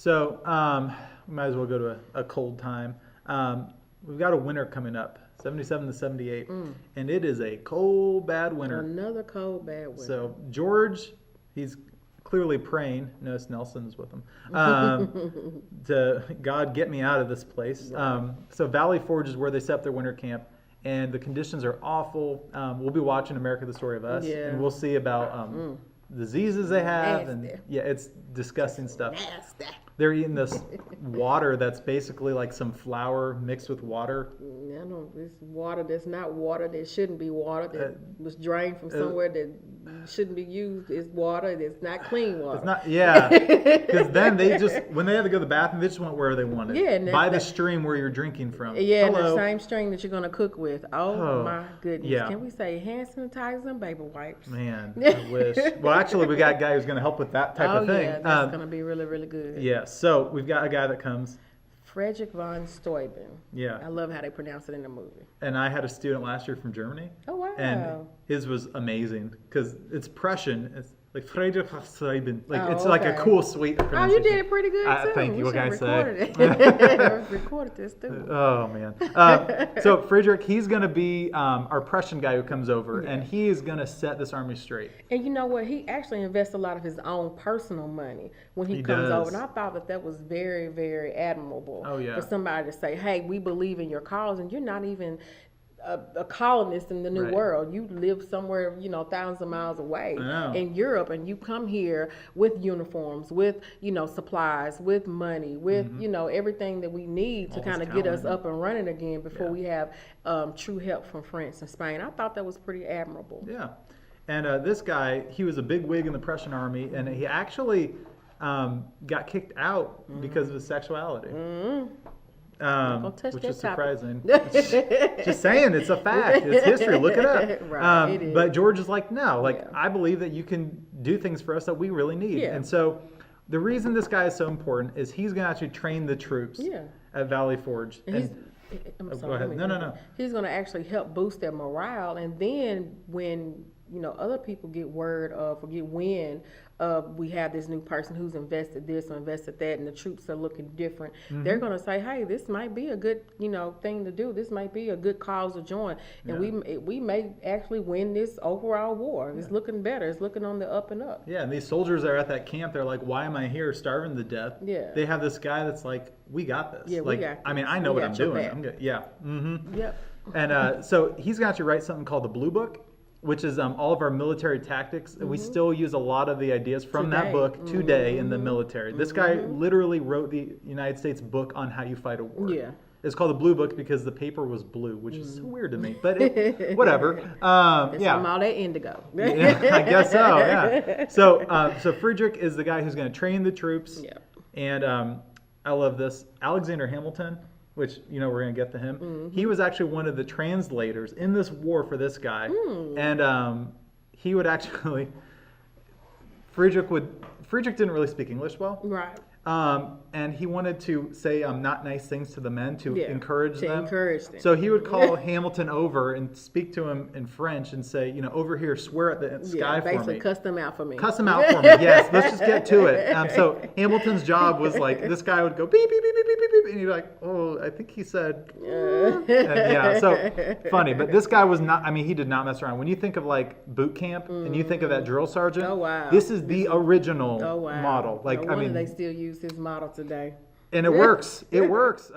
So we might as well go to a cold time. We've got a winter coming up, 77 to 78, and it is a cold, bad winter. Another cold, bad winter. So George, he's clearly praying. Notice Nelson's with him. To God, get me out of this place. Right. So Valley Forge is where they set up their winter camp, and the conditions are awful. We'll be watching America: The Story of Us, and we'll see about diseases they have, and it's disgusting stuff. Nasty. They're eating this water that's basically like some flour mixed with water. I know it's water that's not water. That shouldn't be water. That was drained from somewhere that shouldn't be used. It's water. It's not clean water. It's not. Yeah. Because then they just, when they had to go to the bathroom, they just went where they wanted. Yeah. By the stream where you're drinking from. Yeah, and the same stream that you're gonna cook with. Oh my goodness. Yeah. Can we say hand sanitizer and baby wipes? Man, I wish. Well, actually, we got a guy who's going to help with that type of thing. Yeah, that's gonna be really, really good. Yeah. So we've got a guy that comes. Friedrich von Steuben. Yeah. I love how they pronounce it in the movie. And I had a student last year from Germany. Oh, wow. And his was amazing because it's Prussian. It's like Friedrich von Steuben. Like it's okay. like a cool, sweet pronunciation. Oh, you did it pretty good too. Thank you. What can I say? Recorded this too. Oh man. So Friedrich, he's going to be our Prussian guy who comes over, and he is going to set this army straight. And you know what? He actually invests a lot of his own personal money when he comes over, and I thought that was very, very admirable. Oh yeah. For somebody to say, "Hey, we believe in your cause," and you're not even a colonist in the New World. You live somewhere, thousands of miles away in Europe, and you come here with uniforms, with, supplies, with money, with, everything that we need to kind of get us up and running again before we have true help from France and Spain. I thought that was pretty admirable. Yeah. And this guy, he was a big wig in the Prussian army, and he actually got kicked out because of his sexuality. Which is surprising. Just saying, it's a fact. It's history. Look it up. Right, it is. But George is like, no, I believe that you can do things for us that we really need. Yeah. And so the reason this guy is so important is he's going to actually train the troops at Valley Forge. I'm sorry, go ahead. No. He's going to actually help boost their morale. And then when, other people get word of or get wind of we have this new person who's invested this or invested that, and the troops are looking different, they're going to say, hey, this might be a good, thing to do. This might be a good cause to join. And we may actually win this overall war. It's looking better. It's looking on the up and up. Yeah, and these soldiers that are at that camp, they're like, why am I here starving to death? Yeah. They have this guy that's like, we got this. Yeah, like, we got this. I mean, I know what I'm doing. I'm good. Yeah. Yep. And so he's going to write something called the Blue Book, which is all of our military tactics. And we still use a lot of the ideas from that book today in the military. This guy literally wrote the United States book on how you fight a war. Yeah. It's called the Blue Book because the paper was blue, which is so weird to me. But whatever. It's from all that indigo. Yeah, I guess so, yeah. So Friedrich is the guy who's going to train the troops. Yeah. And I love this. Alexander Hamilton, which, we're going to get to him. He was actually one of the translators in this war for this guy. And he would actually, Friedrich didn't really speak English well. Right. And he wanted to say not nice things to the men to encourage them. So he would call Hamilton over and speak to him in French and say, over here, swear at the sky for me. Basically cuss them out for me. Cuss them out for me, yes. Let's just get to it. So Hamilton's job was like, this guy would go beep, beep, beep, beep, beep, beep, beep, and he'd be like, oh, I think he said, so funny. But this guy was not, he did not mess around. When you think of like boot camp and you think of that drill sergeant, this is the original model. Like, no wonder they still use his model today. And it works. It works.